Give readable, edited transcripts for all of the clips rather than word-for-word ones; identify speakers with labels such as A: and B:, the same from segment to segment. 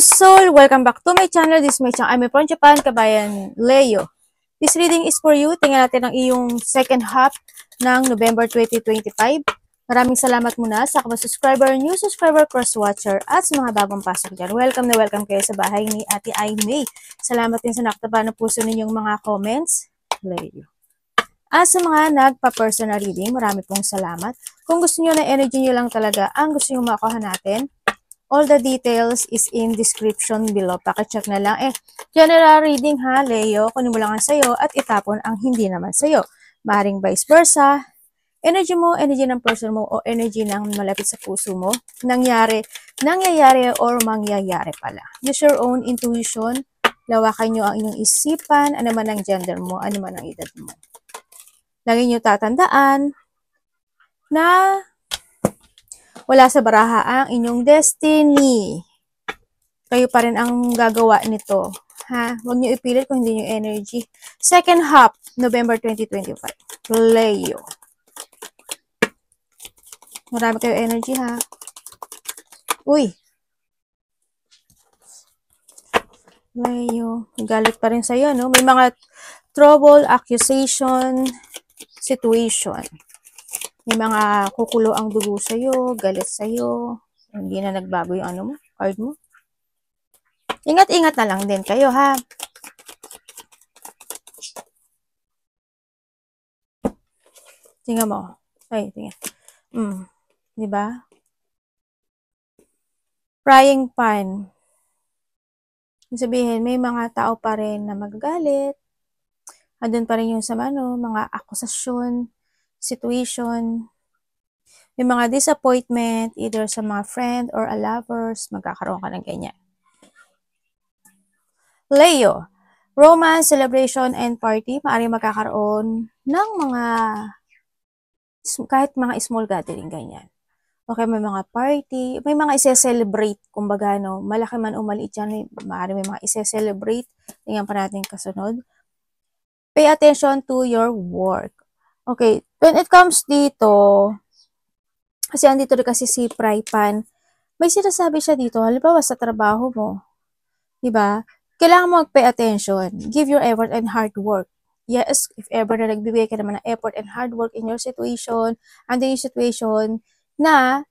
A: Soul! Welcome back to my channel. This is my channel. I'm from Japan, kabayan Leo. This reading is for you. Tingnan natin ang iyong second half ng November 2025. Maraming salamat muna sa mga subscriber, new subscriber, cross-watcher, at sa mga bagong pasok dyan. Welcome na welcome kayo sa bahay ni Ate Aimee. Salamat din sa naktaba ng puso ninyong mga comments. Leo. At sa mga nagpa-personal reading, marami pong salamat. Kung gusto nyo na energy nyo lang talaga ang gusto nyo makuha natin, all the details is in description below. Pakicheck na lang. General reading ha, Leo. Kunin mo lang ang sayo at itapon ang hindi naman sayo. Maring vice versa. Energy mo, energy ng person mo, o energy ng malapit sa puso mo. Nangyayari, or mangyayari pala. Use your own intuition. Lawakan nyo ang inyong isipan. Ano man ang gender mo, ano man ang edad mo. Lagi nyo tatandaan na wala sa baraha ang inyong destiny. Kayo pa rin ang gagawa nito. Ha? Huwag nyo ipilit kung hindi nyo energy. Second half, November 2025. Leo. Marami kayo energy ha. Uy. Leo. Galit pa rin sa'yo, no? May mga trouble, accusation, situation. May mga kukulo ang dugo sa'yo, galit sa'yo. Hindi na nagbago yung ano mo, card mo. Ingat-ingat na lang din kayo, ha? Tingnan mo. Ay, tingnan. Diba? Frying pan. Sabihin, may mga tao pa rin na magagalit. Andun pa rin yung sa mga akusasyon, situation. May mga disappointment, either sa mga friend or a lovers, magkakaroon ka ng ganyan. Leo, romance, celebration, and party, maaaring magkakaroon ng mga, kahit mga small gathering, ganyan. Okay, may mga party, may mga ise-celebrate, kumbaga, no, malaki man o maliit yan, maaaring may mga ise-celebrate, tingnan pa natin kasunod. Pay attention to your work. Okay, when it comes dito, kasi andito rin kasi si Frypan, may sinasabi siya dito, halimbawa sa trabaho mo, diba? Kailangan mo mag-pay attention. Give your effort and hard work. Yes, if ever na nagbibigay ka naman ng effort and hard work in your situation, under yung situation na,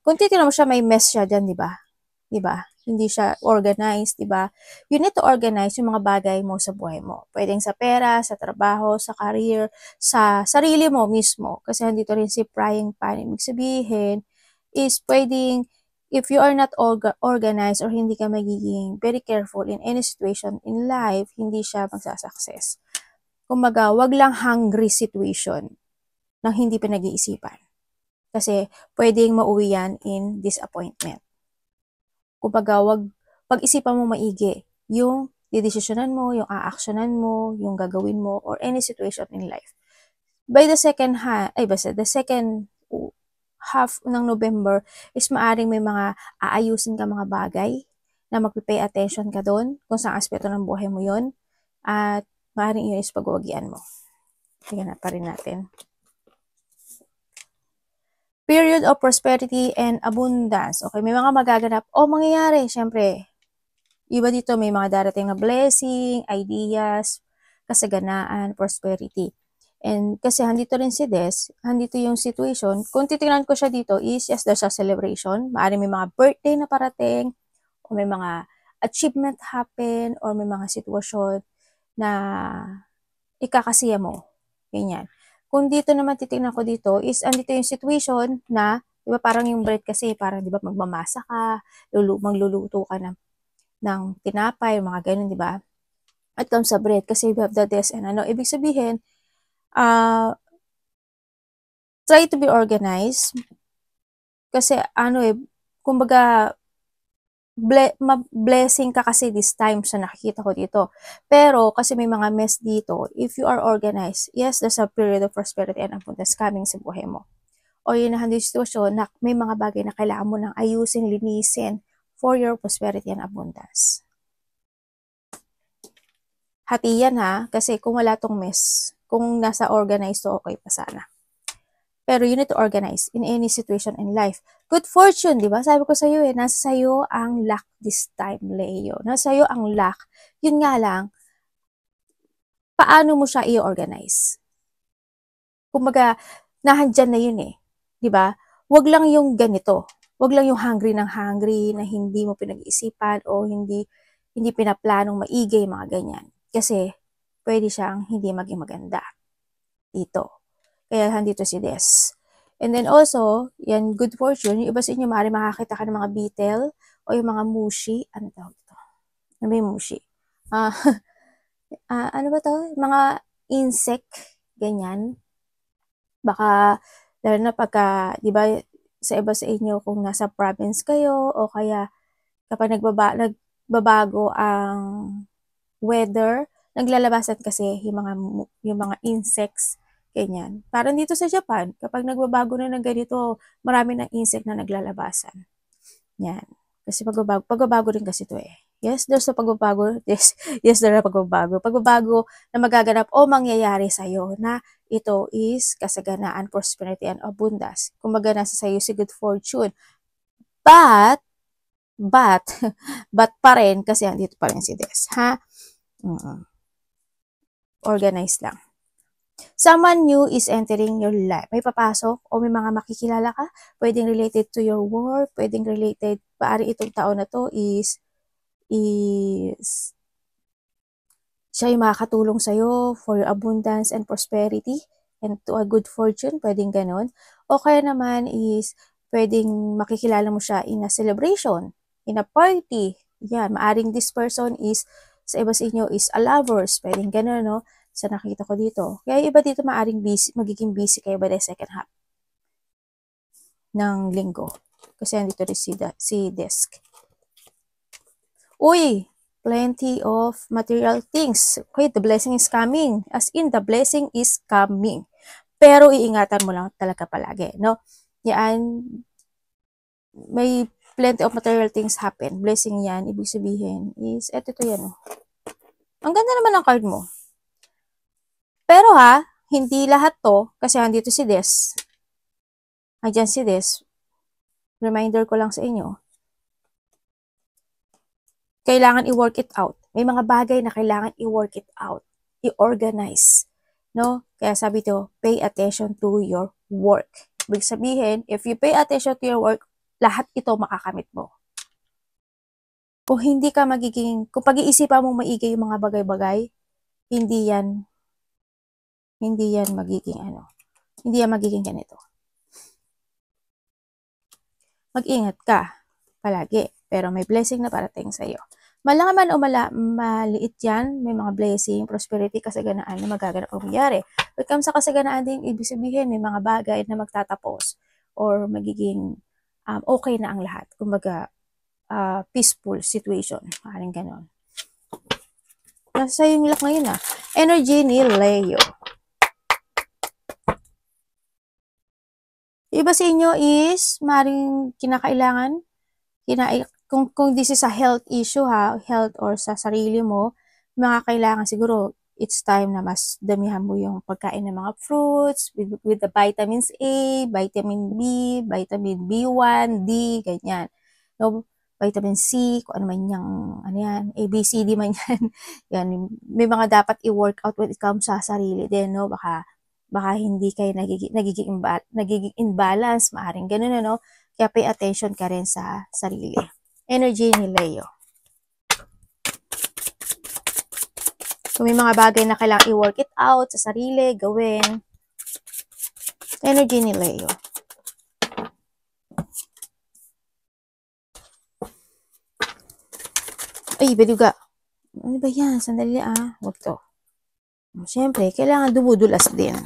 A: kung titignan mo siya, may mess siya dyan, diba? Diba? Hindi siya organized, diba? You need to organize yung mga bagay mo sa buhay mo. Pwedeng sa pera, sa trabaho, sa career, sa sarili mo mismo. Kasi andito rin si frying pan. Ibig sabihin is pwedeng, if you are not organized or hindi ka magiging very careful in any situation in life, hindi siya magsasucess. Kumbaga, wag lang hungry situation na hindi pinag-iisipan. Kasi pwedeng mauwi yan in disappointment. Kumbaga, wag pag-isipan mo maigi yung didesisyonan mo, yung aaksyonan mo, yung gagawin mo, or any situation in life. By the second half ng November is maaring may mga aayusin ka mga bagay na magpipay attention ka doon kung saan aspeto ng buhay mo yon, at maaring yun is pagwawagian mo. Tingnan na pa rin natin. Period of prosperity and abundance. Okay, may mga magaganap o mangyayari, syempre. Iba dito, may mga darating na blessing, ideas, kasaganaan, prosperity. And kasi handito rin si Des, handito yung situation. Kung titingnan ko siya dito is, yes, there's a celebration. Maaaring may mga birthday na parating, o may mga achievement happen, or may mga sitwasyon na ikakasiya mo. Ganyan. Kung dito naman titingnan ko dito is, andito yung situation na, di ba parang yung bread kasi, parang di ba magmamasa ka, magluluto ka ng tinapay, mga ganun, di ba? At comes sa bread, kasi we have the desk and ibig sabihin, try to be organized, kasi kumbaga, blessing ka kasi this time sa nakikita ko dito. Pero, kasi may mga mess dito, if you are organized, yes, there's a period of prosperity and abundance coming sa buhay mo. O yun na yung sitwasyon na may mga bagay na kailangan mo nang ayusin, linisin for your prosperity and abundance. Hati yan ha, kasi kung wala tong mess, kung nasa organized to, okay pa sana. Pero you need to organize in any situation in life. Good fortune, di ba? Sabi ko sa'yo nasa sa'yo ang luck this time, Leo. Nasa sa'yo ang luck. Yun nga lang, paano mo siya i-organize? Kumbaga, nahandyan na yun di ba? Wag lang yung ganito. Wag lang yung hungry ng hungry na hindi mo pinag-iisipan o hindi pinaplanong maigi, mga ganyan. Kasi, pwede siyang hindi maging maganda dito. Kaya handito si Des. And then also, yan, good fortune. Yung iba sa inyo, maaari makakita ka ng mga beetle o yung mga mushi. Ano tawag ito? Ano ba yung mushi? Ano ba to? Mga insect, ganyan. Baka, lalo na pagka, di ba, sa iba sa inyo, kung nasa province kayo, o kaya kapag nagbabago ang weather, naglalabasan kasi yung mga insects, ganyan. Parang dito sa Japan, kapag nagbabago na ng ganito, marami ng insect na naglalabasan. Yan. Kasi pagbabago rin kasi ito Yes, there's a pagbabago. Yes, there's a pagbabago. Pagbabago na magaganap o mangyayari sa'yo na ito is kasaganaan, prosperity, and abundance. Kumbaga nasa sa'yo si good fortune. But pa rin, kasi andito pa rin si Des, ha? Organize lang. Someone new is entering your life. May papasok o may mga makikilala ka. Pwedeng related to your work. Pwedeng related, paari itong taon na to is siya yung makakatulong sa'yo for your abundance and prosperity and to a good fortune. Pwedeng ganon. O kaya naman is pwedeng makikilala mo siya in a celebration, in a party. Yan, maaring this person is, sa iba sa inyo is a lovers. Pwedeng ganon, no? Sa nakita ko dito. Kaya iba dito maaring busy, magiging busy kayo by the second half ng linggo. Kasi andito rin si desk. Uy! Plenty of material things. Okay, the blessing is coming. As in, the blessing is coming. Pero iingatan mo lang talaga palagi, no? Yan, may plenty of material things happen. Blessing yan, ibig sabihin is, eto yan, Ang ganda naman ng card mo. Pero hindi lahat to, kasi andito si Des. Andyan si Des. Reminder ko lang sa inyo. Kailangan i-work it out. May mga bagay na kailangan i-work it out. I-organize. No? Kaya sabi to, pay attention to your work. Ibig sabihin, if you pay attention to your work, lahat ito makakamit mo. Kung hindi ka kung pag-iisipan mong maigi yung mga bagay-bagay, hindi yan magiging ganito. Mag-ingat ka palagi, pero may blessing na parating sa iyo. Malaki man o maliit yan, may mga blessing, prosperity, kasaganaan na magaganap o mangyari. Pag sa kasaganaan din, ibig sabihin may mga bagay na magtatapos or magiging okay na ang lahat. Kumbaga, peaceful situation. Parang ganon. Nasa yung luck ngayon Energy ni Leo. Iba sa inyo is maring kinakailangan, kung this is a health issue health or sa sarili mo, mga kailangan siguro, it's time na mas damihan mo yung pagkain ng mga fruits, with the vitamins A, vitamin B, vitamin B1, D, ganyan. No? Vitamin C, kung ano man yung, A, B, C, D man yan. Yan, may mga dapat i-workout when it comes sa sarili din, no? Baka hindi kayo nagiging imbalance, maaring ganun, no? Kaya pay attention ka rin sa sarili. Energy ni Leo. Kung may mga bagay na kailangang i-work it out sa sarili, gawin. Energy ni Leo. Ay, baduga. Ano ba yan? Sandali Huwag to. Siyempre, kailangan dumudulas din.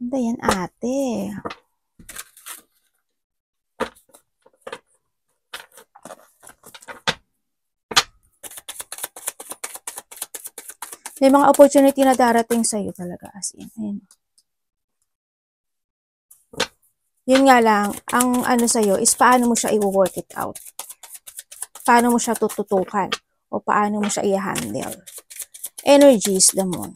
A: Ano ba yan, ate? May mga opportunity na darating sa'yo talaga. As in, ayun. Yun nga lang, ang sa'yo is paano mo siya i-work it out. Paano mo siya tututukan. O paano mo siya i-handle. Energy is the moon.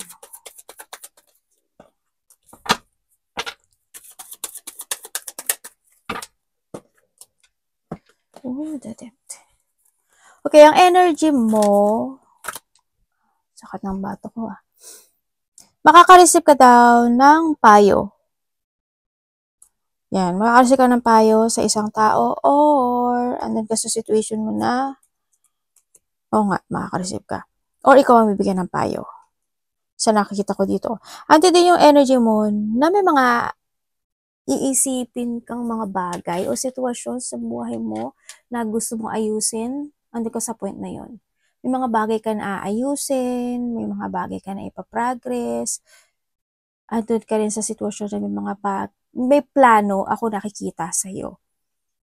A: Okay, ang energy mo, sakat ng bato ko makaka-receive ka daw ng payo. Yan, makaka-receive ka ng payo sa isang tao or andun ka sa situation mo na, oo nga, makaka-receive ka. Or ikaw ang bibigyan ng payo. Sa nakikita ko dito. Ante din yung energy mo na may mga iisipin kang mga bagay o sitwasyon sa buhay mo na gusto mong ayusin, ando ka sa point na yon. May mga bagay ka na aayusin, may mga bagay ka na ipaprogress, andun ka rin sa sitwasyon na may plano ako nakikita sa'yo.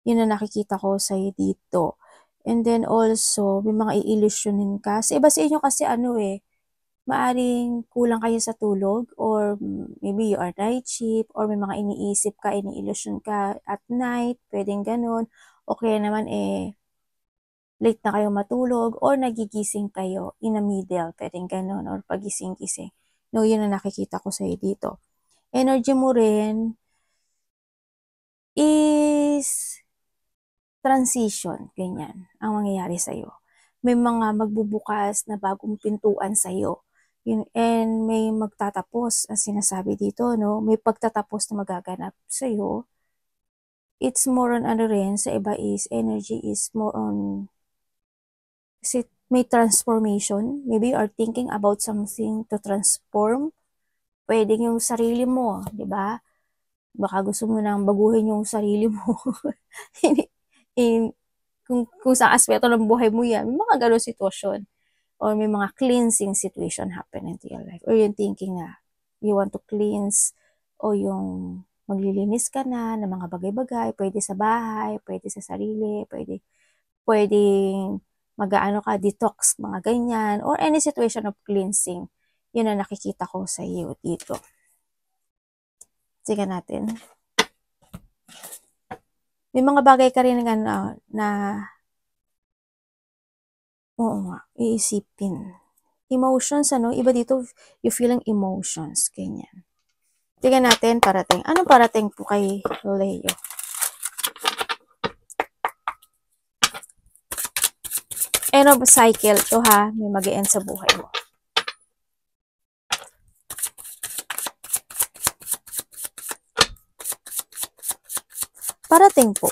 A: Yun ang nakikita ko sa'yo dito. And then also, may mga i-illusionin ka. Sa iba sa inyo kasi maaring kulang kayo sa tulog or maybe you are night shift or may mga iniisip ka, ini-illusion ka at night, pwedeng ganun. O kaya naman late na kayo matulog or nagigising kayo in the middle, pwedeng ganun or pagising-gising. No, yun ang nakikita ko sa'yo dito. Energy mo rin is transition, ganyan ang mangyayari sa'yo. May mga magbubukas na bagong pintuan sa'yo. And may magtatapos, ang sinasabi dito, no? May pagtatapos na magaganap sa'yo. It's more on rin, sa iba is, energy is more on, kasi may transformation. Maybe you are thinking about something to transform. Pwedeng yung sarili mo, di ba? Baka gusto mo nang baguhin yung sarili mo. Kung sa aspeto ng buhay mo yan, may mga ganun sitwasyon. Or may mga cleansing situation happen into your life. Or yung thinking na you want to cleanse o yung maglilinis ka na ng mga bagay-bagay, pwede sa bahay, pwede sa sarili, pwedeng mag-aano ka, detox, mga ganyan, or any situation of cleansing. Yun ang nakikita ko sa iyo dito. Sige natin. May mga bagay ka rin na oo nga, iisipin. Emotions, iba dito, you feeling emotions, ganyan. Tingnan natin, parating. Anong parating po kay Leo? End of cycle to ha, may mag-e-end sa buhay mo. Parating po.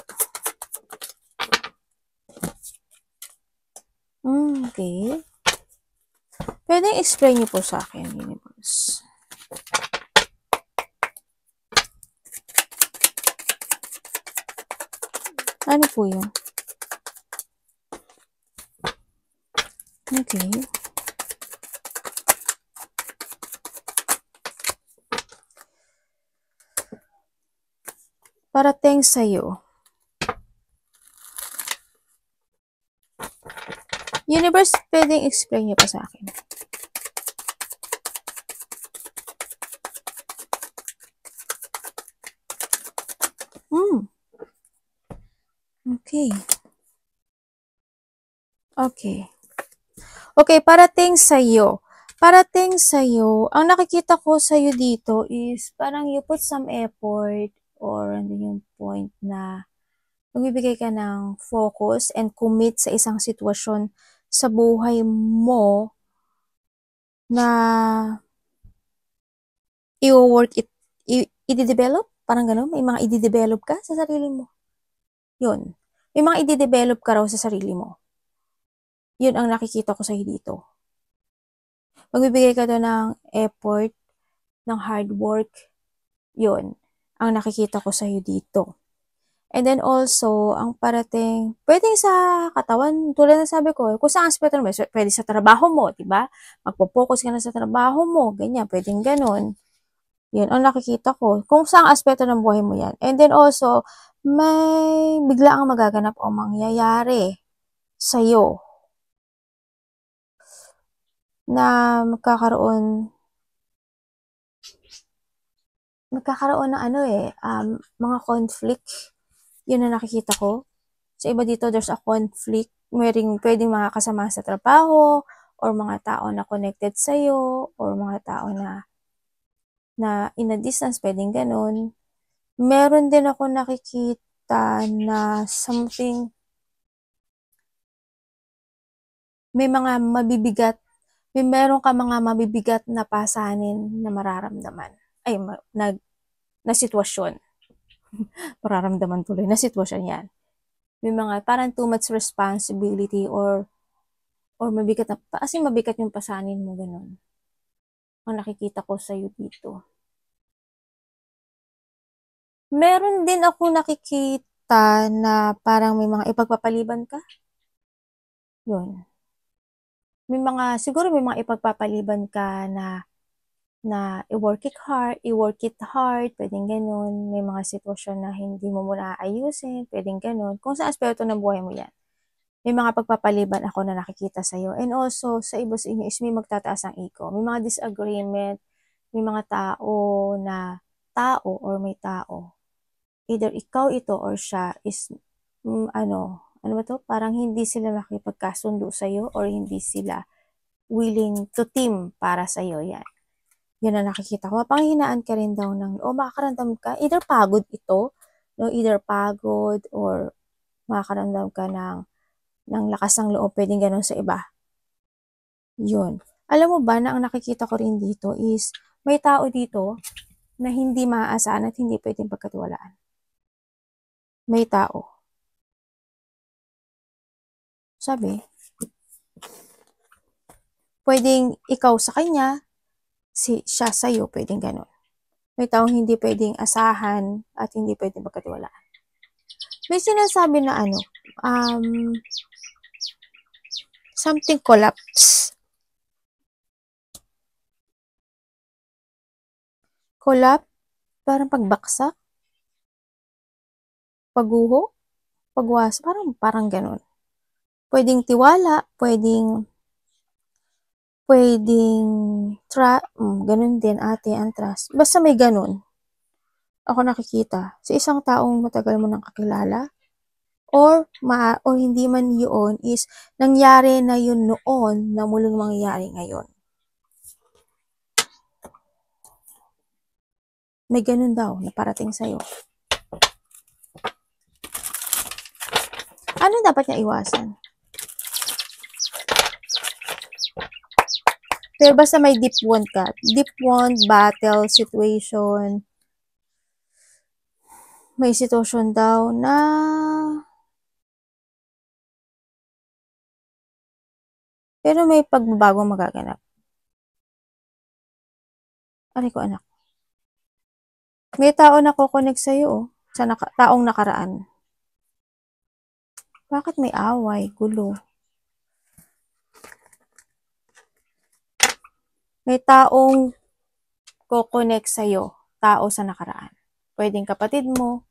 A: Okay. Pwede explain niyo po sa akin, universe. Ano po yun? Okay. Parating sa'yo. Universe, pwedeng explain niyo pa sa akin. Okay. Okay. Okay, parating sa'yo. Parating sa'yo, ang nakikita ko sa'yo dito is parang you put some effort or ano yung point na magbibigay ka ng focus and commit sa isang sitwasyon sa buhay mo na i-work it, i-develop, parang gano'n, may mga i-develop ka sa sarili mo. Yun. May mga i-develop ka raw sa sarili mo. Yun ang nakikita ko sa'yo dito. Magbibigay ka doon ng effort, ng hard work, yun ang nakikita ko sa'yo dito. And then also, ang parating, pwede sa katawan, tulad ng sabi ko, kung saan aspeto naman, pwede sa trabaho mo, diba? Magpo-focus ka na sa trabaho mo, ganyan, pwedeng ganun. Yun, ang nakikita ko. Kung saan aspeto ng buhay mo yan. And then also, may bigla ang magaganap o mangyayari sa'yo na magkakaroon ng mga conflict. Yun ang nakikita ko. Sa iba dito, there's a conflict. Pwedeng mga kasama sa trabaho or mga tao na connected sa'yo or mga tao na in a distance, pwedeng ganun. Meron din ako nakikita na something may mga mabibigat, meron ka mga mabibigat na pasanin na mararamdaman. Ay, na sitwasyon. Mararamdaman tuloy, na sitwasyon yan. May mga parang too much responsibility or mabigat na, kasi mabigat yung pasanin mo, ganun. Ang nakikita ko sa'yo dito. Meron din ako nakikita na parang may mga ipagpapaliban ka. Yun. Siguro may mga ipagpapaliban ka na i-work it hard, pwedeng ganun. May mga sitwasyon na hindi mo muna ayusin, pwedeng ganun. Kung sa aspeto ng buhay mo yan. May mga pagpapaliban ako na nakikita sa'yo. And also, sa iba sa inyo is may magtataas ang ego. May mga disagreement, may mga tao or may tao. Either ikaw ito or siya is, ano ba to? Parang hindi sila nakipagkasundo sa'yo or hindi sila willing to team para sa'yo. Yan. Yan ang nakikita ko. Mapanghinaan ka rin daw makakaramdam ka, either pagod ito, no? Either pagod or makakaramdam ka ng lakas ng loob, pwedeng ganun sa iba. Yun. Alam mo ba na ang nakikita ko rin dito is may tao dito na hindi maaasahan at hindi pwedeng pagkatiwalaan. May tao. Sabi, pwedeng ikaw sa kanya, siya sa'yo, pwedeng ganun. May taong hindi pwedeng asahan at hindi pwedeng pagkatiwalaan. May sinasabi na something collapse. Collapse, parang pagbaksak, paguho, pagwas, parang ganun. Pwedeng tiwala, pwedeng ganun din ate, ang trust. Basta may ganun. Ako nakikita sa isang taong matagal mo nang kakilala or hindi man yun is nangyari na yun noon na muling mangyayari ngayon. May ganun daw na parating sa'yo. Ano dapat niya iwasan? Pero basta may deep wound ka. Deep wound, battle, situation. May sitwasyon daw na pero may pagbabago magaganap. Aray ko anak. May tao na kukonek sa'yo sa taong nakaraan. Bakit may away, gulo? May taong kukonek sa'yo, tao sa nakaraan. Pwedeng kapatid mo,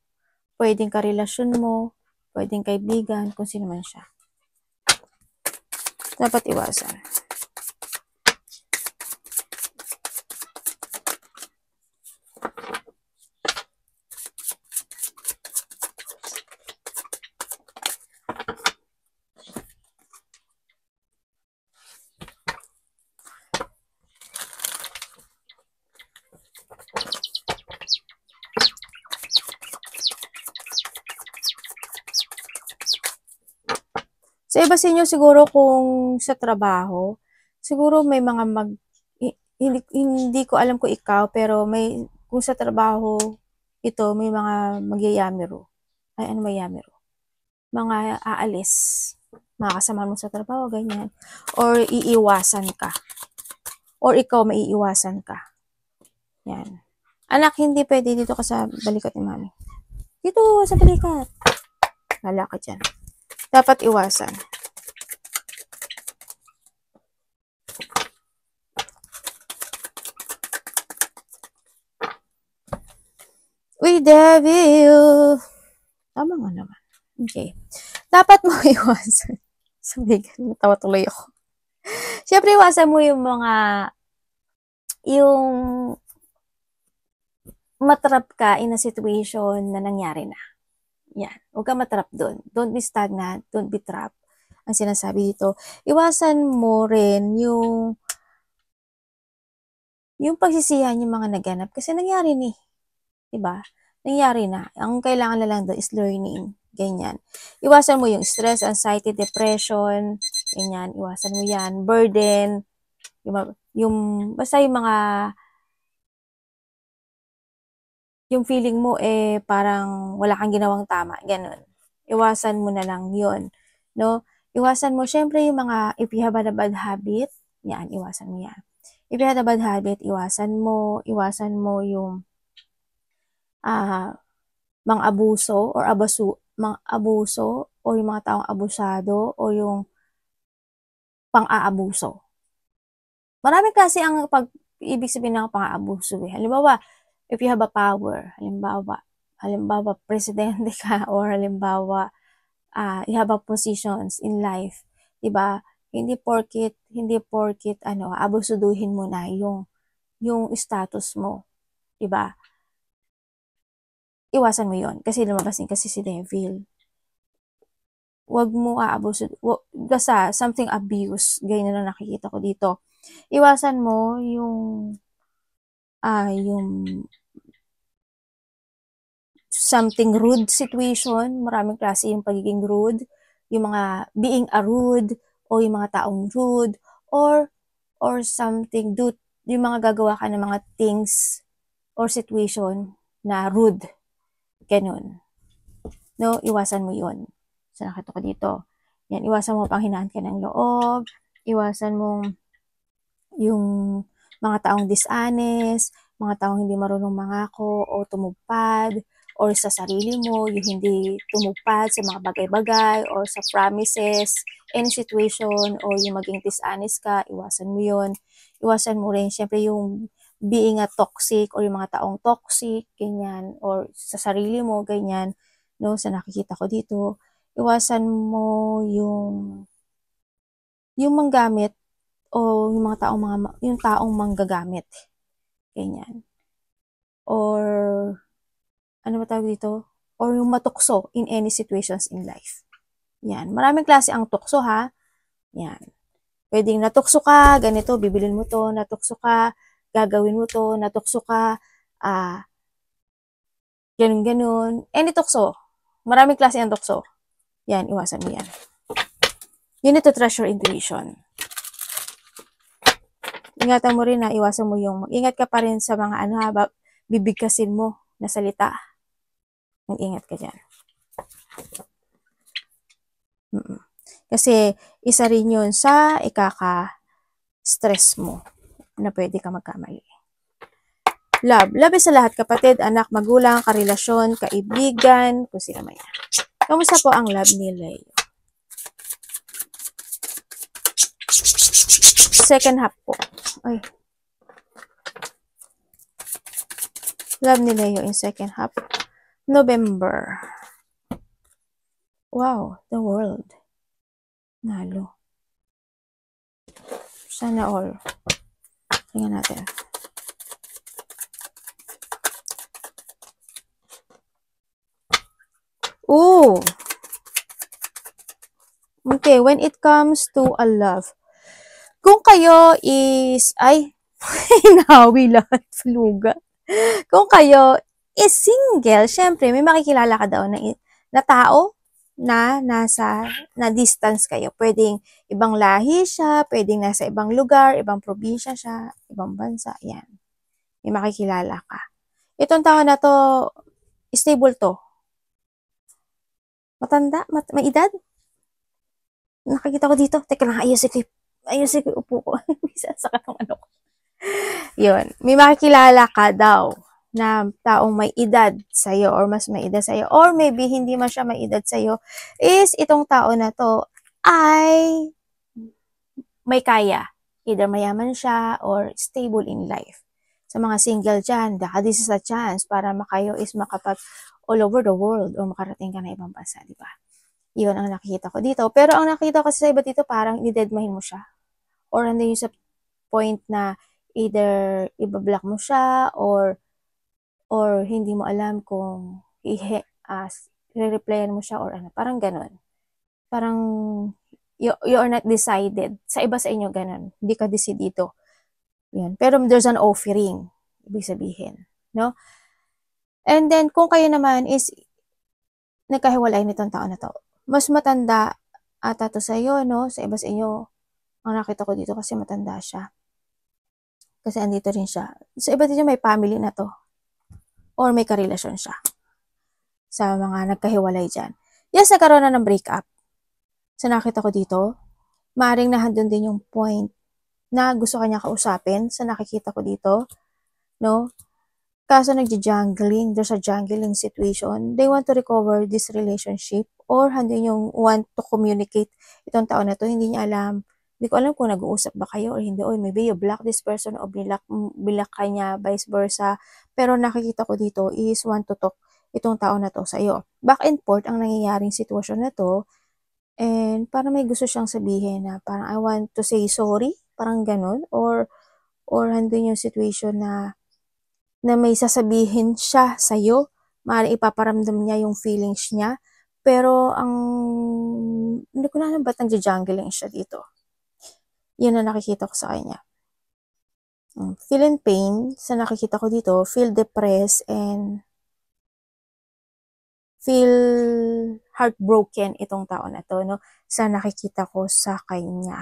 A: pwedeng karelasyon mo, pwedeng kaibigan, kung sino man siya. Dapat iwasan. Sa iba sa inyo siguro kung sa trabaho, siguro may mga hindi ko alam kung ikaw, pero kung sa trabaho ito, may mga magyayamero. Ay, ano magyayamero? Mga aalis. Mga kasama mo sa trabaho, ganyan. Or iiwasan ka. Or ikaw maiiwasan ka. Yan. Anak, hindi pwede dito ka sa balikat ni mami. Dito, sa balikat. Lala ka dyan. Dapat iwasan. Uy, devil! Tama nga naman. Okay. Dapat mo iwasan. Sabi, natawa tuloy ako. Siyempre, iwasan mo yung matrap ka in a situation na nangyari na. Yan. Huwag ka matrap doon. Don't be stagnant. Don't be trapped. Ang sinasabi dito, iwasan mo rin yung pagsisihan yung mga naganap kasi nangyari ni. Diba? Nangyari na. Ang kailangan na lang doon is learning. Ganyan. Iwasan mo yung stress, anxiety, depression. ganyan, iwasan mo yan. Burden, basta yung feeling mo parang wala kang ginawang tama, ganun. Iwasan mo na lang yun, no? Iwasan mo, syempre yung if you have a bad habit, yan, iwasan mo yan. If you have a bad habit, iwasan mo yung mga abuso o yung mga taong abusado o yung pang-aabuso. Marami kasi ang ibig sabihin ng pang-aabuso Halimbawa, if you have a power, halimbawa presidente ka or halimbawa you have a positions in life, 'di ba? Hindi porket abusuduhin mo na yung status mo, 'di ba? Iwasan mo 'yon kasi lumabas din kasi si devil. Wag mo aabuso, basta something abuse, ganyan na nakikita ko dito. Iwasan mo yung something rude situation, maraming klase yung pagiging rude, yung mga being a rude, o yung mga taong rude, or something, yung mga gagawa ka ng mga things or situation na rude, ganun. No, iwasan mo yun. So, nakita ko dito. Yan, iwasan mo panghinaan ka ng loob, iwasan mo yung mga taong dishonest, mga taong hindi marunong mangako o tumupad, or sa sarili mo, yung hindi tumupad sa mga bagay-bagay or sa promises, any situation, o yung maging dishonest ka, iwasan mo yun. Iwasan mo rin, syempre, yung being a toxic or yung mga taong toxic, ganyan, or sa sarili mo, ganyan, no, sa nakikita ko dito. Iwasan mo yung manggamit o yung mga taong manggagamit, ganyan. Or ano ba tawag dito? Or yung matukso in any situations in life. Yan. Maraming klase ang tukso, ha? Yan. Pwedeng natukso ka, ganito, bibilin mo to, natukso ka, gagawin mo to, natukso ka, ganun-ganun. Any tukso. Maraming klase ang tukso. Yan, iwasan mo yan. You need to trust your intuition. Ingatan mo rin na iwasan mo ingat ka pa rin sa mga bibigkasin mo na salita. Mag-ingat ka dyan. Kasi isa rin yun sa ikaka-stress mo na pwede ka magkamali. Love. Love sa lahat, kapatid, anak, magulang, karelasyon, kaibigan, kung sino man yan. Kamusta po ang love ni Leo? Second half po. Ay. Love ni Leo in second half. November. Wow, the world. Nalo. Sana all. Tingnan natin. Ooh. Okay, when it comes to a love, kung kayo is, hinawi lahat, fluga. Kung kayo is single, syempre, may makikilala ka daw na tao na na distance kayo. Pwedeng ibang lahi siya, pwedeng nasa ibang lugar, ibang probinsya siya, ibang bansa, yan. May makikilala ka. Itong tao na to, stable to. Matanda? May edad? Nakikita ko dito. Teka lang, ayusin ko upo ko. Sasakit ang ano ko. Yun. May makikilala ka daw na taong may edad sa'yo or mas may edad sa'yo or maybe hindi man siya may edad sa'yo is itong tao na to ay may kaya. Either mayaman siya or stable in life. Sa mga single dyan, this is a chance para kayo is makapag all over the world or makarating ka na ibang bansa, di ba? Yun ang nakikita ko dito. Pero ang nakikita ko kasi sa iba dito, parang i-deadmahin mo siya. Or nandun yung sa point na either ibablock mo siya or hindi mo alam kung i-replyan mo siya or ano. Parang ganun. Parang you are not decided. Sa iba sa inyo ganun. Hindi ka decidido. Yan. Pero there's an offering. Ibig sabihin. No? And then, kung kayo naman is nagkahiwalay nitong tao na to, mas matanda ata to sa'yo, no? Sa iba sa inyo, ang nakita ko dito kasi matanda siya. Kasi andito rin siya. Sa iba dito may family na to. Or may karelasyon siya. Sa mga nagkahiwalay dyan. Yes, nagkaroon na ng breakup. Sa nakita ko dito, maaaring nahandun din yung point na gusto kanya kausapin. Sa nakikita ko dito, no? Kaso nagja-jungling, there's a jungling situation. They want to recover this relationship or handin yung want to communicate itong taon na to. Hindi niya alam. Hindi ko alam kung nag-uusap ba kayo or hindi. Or maybe you block this person or block kanya, vice versa. Pero nakikita ko dito is want to talk itong taon na to sa iyo. Back and forth ang nangyayaring sitwasyon na to. And parang may gusto siyang sabihin na parang I want to say sorry. Parang ganun. Or handin yung situation na may sasabihin siya sa'yo, maaaring ipaparamdam niya yung feelings niya, pero hindi ko na alam ba't nagja-jungling siya dito. Yun na nakikita ko sa kanya. Feel in pain, sa nakikita ko dito, feel depressed and feel heartbroken itong tao na to, no? Sa nakikita ko sa kanya.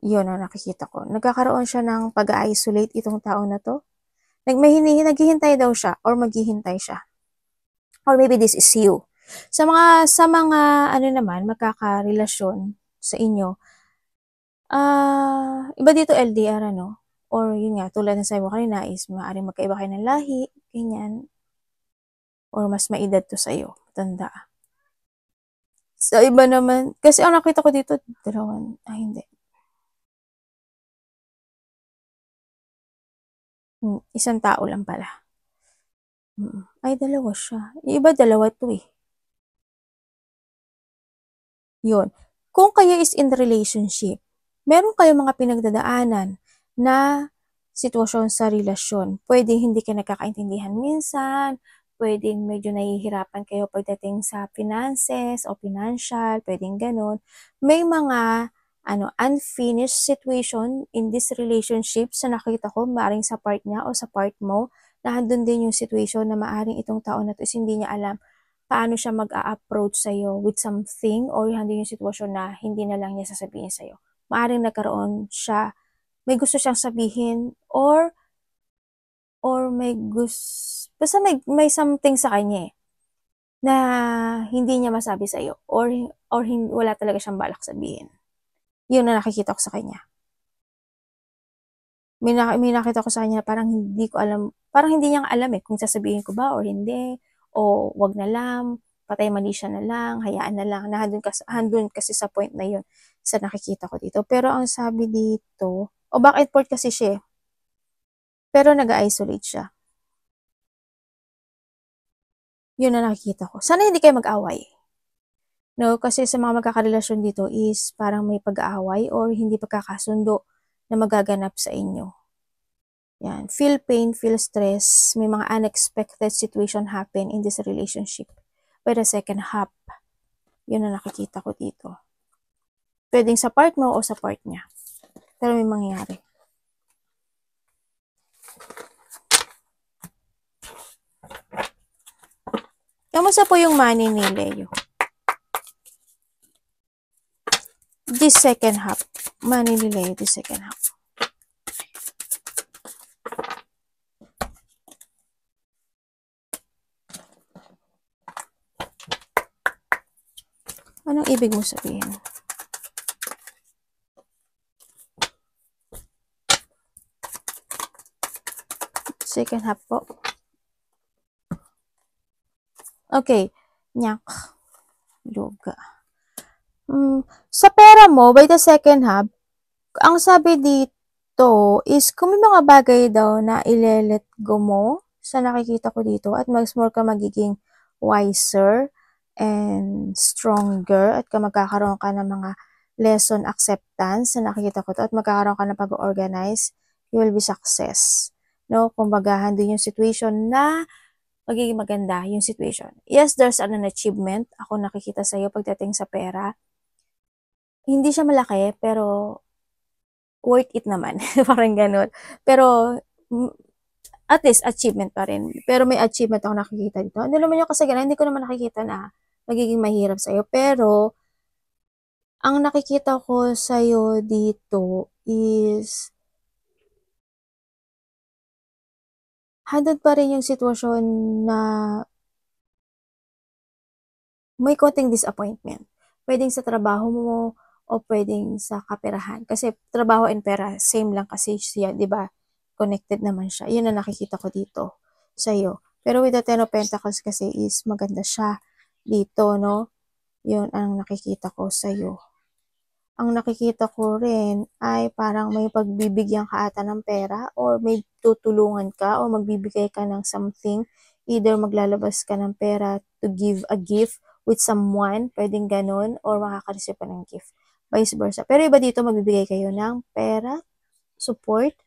A: Yun ang nakikita ko. Nagkakaroon siya ng pag-isolate itong tao na to. Naghihintay daw siya or maghihintay siya. Or maybe this is you. Sa mga ano naman magkakarelasyon sa inyo, iba dito LDR ano, or yun nga tulad ng sabi mo kanina is maaaring magkaiba kayo ng lahi, ganyan. Or mas maedad to sa iyo, tanda. Sa iba naman, kasi ang nakita ko dito, hindi. Isang tao lang pala. Ay, dalawa siya. Yung iba dalawa to eh. Yun. Kung kayo is in relationship, meron kayong mga pinagdadaanan na sitwasyon sa relasyon. Pwedeng hindi kayo nagkakaintindihan minsan, pwedeng medyo nahihirapan kayo pagdating sa finances o financial, pwedeng ganun. May mga unfinished situation in this relationship sa nakita ko, maaring sa part niya o sa part mo, na handun din yung situation na maaring itong tao na to is hindi niya alam paano siya mag-a-approach sa'yo with something or handun yung sitwasyon na hindi na lang niya sasabihin sa'yo. Maaring nagkaroon siya, may gusto siyang sabihin or basta may something sa kanya na hindi niya masabi sa'yo or wala talaga siyang balak sabihin. Yun na nakikita ko sa kanya. May nakita ko sa kanya parang hindi ko alam, parang hindi niya alam kung sasabihin ko ba or hindi, o wag na lang, patay mali siya na lang, hayaan na lang, handun kasi sa point na yun sa nakikita ko dito. Pero ang sabi dito, back and forth kasi siya pero nag-isolate siya. Yun na nakikita ko. Sana hindi kayo mag-away. No, kasi sa mga magkakarelasyon dito is parang may pag-aaway or hindi pagkakasundo na magaganap sa inyo. Yan. Feel pain, feel stress. May mga unexpected situation happen in this relationship. By the second half, yun na nakikita ko dito. Pwedeng sa part mo o sa part niya. Pero may mangyayari. Kamusta po yung money ni Leo? This second half. Money ni Leo, this second half. Anong ibig mo sabihin? Second half po. Okay. Nyak. Luga. Sa pera mo, by the second half, ang sabi dito is kung may mga bagay daw na ile-let go mo sa nakikita ko dito at mas more ka magiging wiser and stronger at magkakaroon ka ng mga lesson acceptance na nakikita ko to at magkakaroon ka ng pag-organize, you will be success. No? Kumbaga, handun yung situation na magiging maganda yung situation. Yes, there's an achievement. Ako nakikita sa'yo pagdating sa pera. Hindi siya malaki, pero worth it naman. Parang ganun. Pero, at least, achievement pa rin. Pero may achievement ako nakikita dito. Hindi naman yung kasaganan, hindi ko naman nakikita na magiging mahirap sa'yo. Pero, Ang nakikita ko sa'yo dito is handad pa rin yung sitwasyon na may konting disappointment. Pwedeng sa trabaho mo o pwedeng sa kaperahan. Kasi trabaho and pera, same lang kasi siya, di ba? Connected naman siya. Yun ang nakikita ko dito sa'yo. Pero with the Ten of Pentacles kasi is maganda siya dito, no? Yun ang nakikita ko sa'yo. Ang nakikita ko rin ay parang may pagbibigyan ka ata ng pera or may tutulungan ka o magbibigay ka ng something. Either maglalabas ka ng pera to give a gift with someone, pwedeng ganun, or makaka-receive ka ng gift. Vice versa. Pero iba dito, magbibigay kayo ng pera, support,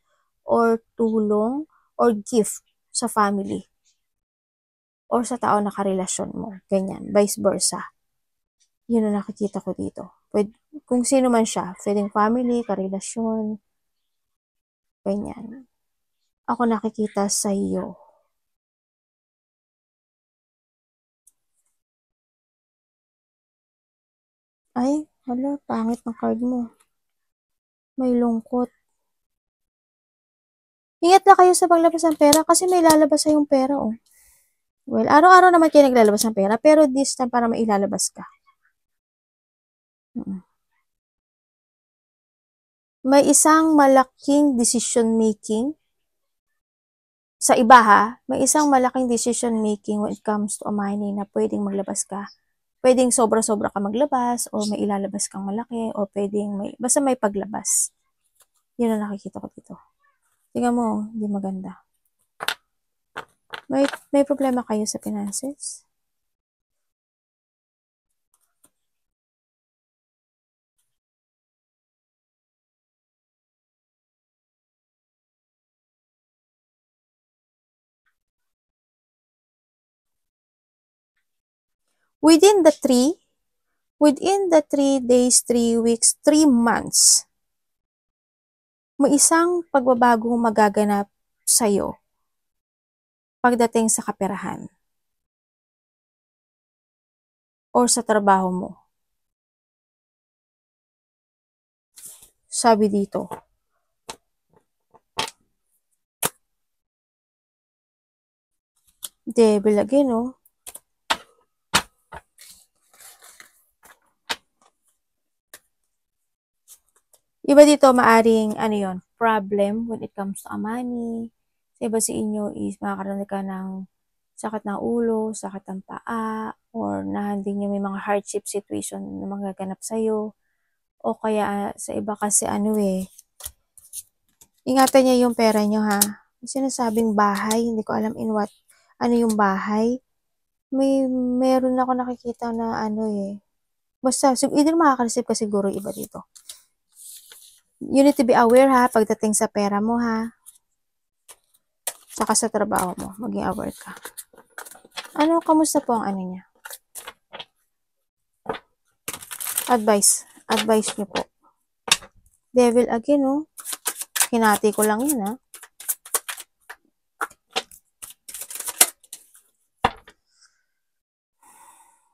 A: or tulong, or gift sa family or sa tao na karelasyon mo. Ganyan. Vice versa. Yun ang nakikita ko dito. Pwede, kung sino man siya, pwedeng family, karelasyon, ganyan. Ako nakikita sa iyo. Ay, hala, pangit ng card mo. May lungkot. Ingat na kayo sa paglabas ng pera kasi may lalabas sa yung pera, oh. Well, araw-araw naman kayo naglalabas ng pera, pero this time para mailalabas ka. May isang malaking decision making. Sa iba ha, may isang malaking decision making when it comes to money na pwedeng maglabas ka. Pwedeng sobra-sobra ka maglabas o may ilalabas kang malaki o pwedeng basta may paglabas. Yun ang nakikita ko dito. Tingnan mo, hindi maganda. May problema kayo sa finances? Within the 3 days, 3 weeks, 3 months, may isang pagbabagong magaganap sa'yo pagdating sa kaperahan or sa trabaho mo. Sabi dito, devil again, oh. Iba dito, maaring, problem when it comes to money. Sa iba sa inyo is makakaroon ka ng sakit ng ulo, sakit ng paa, or hindi nyo may mga hardship situation na magaganap sa'yo. O kaya sa iba kasi ingatan niya yung pera nyo ha. May sinasabing bahay, hindi ko alam ano yung bahay. Meron ako nakikita na basta, either makaka-receive ka siguro iba dito. You need to be aware ha, pagdating sa pera mo ha. Saka sa trabaho mo, maging aware ka. Kamusta po ang niya? Advice nyo po. Devil again, oh. Hinati ko lang yun, ha.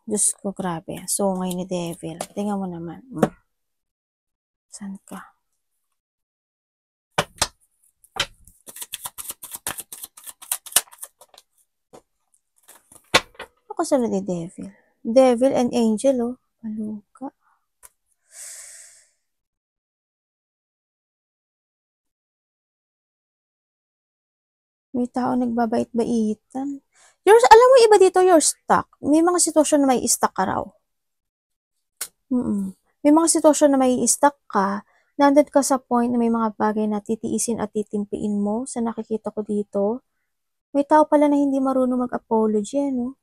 A: Diyos ko, grabe. Sungay ni Devil. Tingnan mo naman. Saan ka? Ako kasunod ni Devil. Devil and Angel, oh. Maluka. May tao nagbabait-baitan. Alam mo, iba dito, you're stuck. May mga sitwasyon na may stuck ka raw. May mga sitwasyon na may stuck ka, nandun ka sa point na may mga bagay na titiisin at titimpiin mo sa nakikita ko dito. May tao pala na hindi marunong mag-apology, no?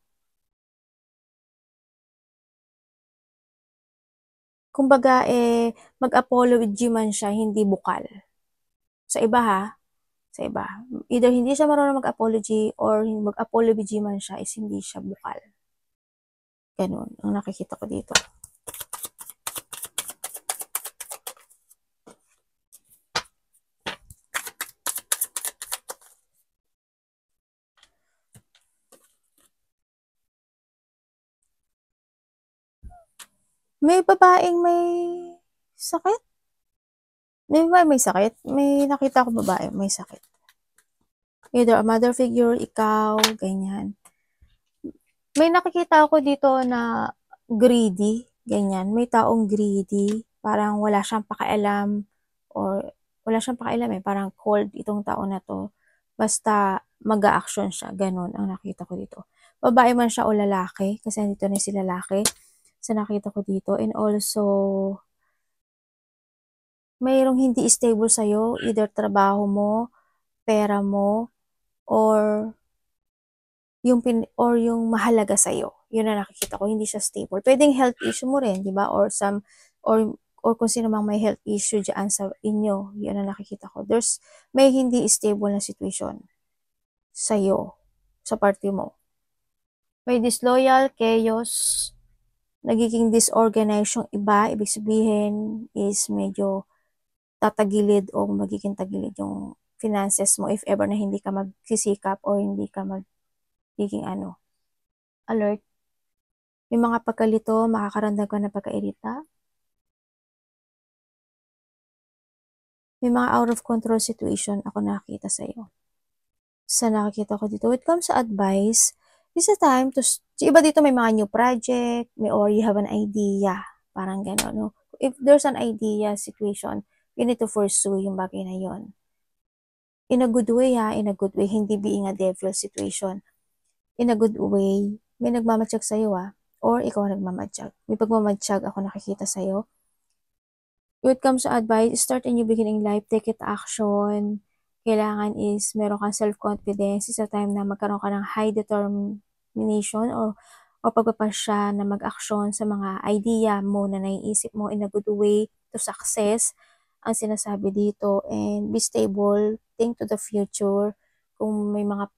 A: Kumbaga, mag-apology man siya, hindi bukal. Sa iba ha, sa iba. Either hindi siya marunong mag-apology or mag-apology man siya is hindi siya bukal. Ganun, ang nakikita ko dito. May babaeng may sakit? May babae may sakit? May nakita ko babae may sakit. Either a mother figure, ikaw, ganyan. May nakikita ako dito na greedy, ganyan. May taong greedy, parang wala siyang pakialam or wala siyang pakialam parang cold itong tao na to. Basta mag-a-action siya, ganun ang nakita ko dito. Babae man siya o lalaki, kasi nandito na si lalaki sa nakita ko dito. And also, mayroong hindi stable sa'yo, either trabaho mo, pera mo, or yung mahalaga sa iyo. Yun ang nakikita ko, hindi siya stable. Pwedeng health issue mo rin, 'di ba? Or kung sino mang may health issue diyan sa inyo, yun ang nakikita ko. May hindi stable na situation sa iyo, sa party mo. May disloyal, chaos, nagiging disorganized yung iba, ibig sabihin is medyo tatagilid o magiging tagilid yung finances mo if ever na hindi ka magsisikap or hindi ka magiging alert. May mga pagkalito, makakaramdam ka ng pagkairita. May mga out of control situation ako nakikita sa iyo. Sa nakikita ko dito, when it comes to advice, this is a time to, iba dito may mga new project, or you have an idea, parang gano'n, no? If there's an idea situation, you need to pursue yung bagay na yon. In a good way in a good way, hindi being a devil situation. In a good way, may nagmamatsyag sa'yo or ikaw nagmamatsyag. May pagmamatsyag ako nakikita sa'yo. When it comes to advice, start a new beginning life, take it action. Kailangan is meron kang self-confidence. It's a time na magkaroon ka ng high determination or pagpapasya na mag-action sa mga idea mo na naiisip mo in a good way to success. Ang sinasabi dito, and be stable, think to the future. Kung may mga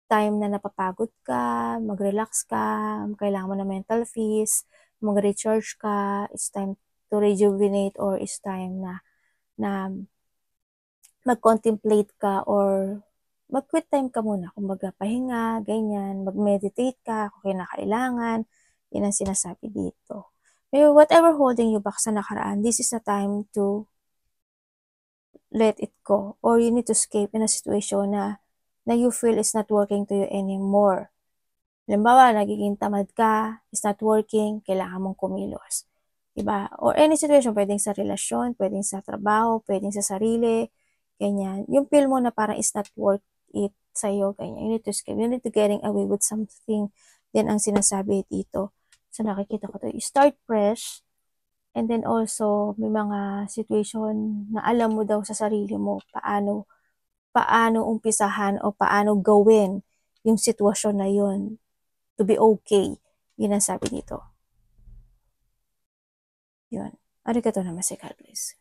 A: time na napapagod ka, mag-relax ka, kailangan mo na mental peace, mag-recharge ka, it's time to rejuvenate or it's time na mag-contemplate ka or mag-quit time ka muna. Kumbaga, pahinga, ganyan, mag-meditate ka kung kinakailangan. Yan ang sinasabi dito. Pero whatever holding you back sa nakaraan, this is a time to let it go. Or you need to escape in a situation na you feel is not working to you anymore. Halimbawa, nagiging tamad ka, it's not working, kailangan mong kumilos. Diba? Or any situation, pwedeng sa relasyon, pwedeng sa trabaho, pwedeng sa sarili, ganyan. Yung feel mo na parang it's not worth it sa'yo, ganyan. You need to escape. You need to getting away with something. Then, ang sinasabi dito, sa nakikita ko to, start fresh, and then also, may mga situation na alam mo daw sa sarili mo, paano umpisahan o paano gawin yung sitwasyon na yun to be okay. Yun ang sabi dito. Yun. Arigatou namaste, God bless.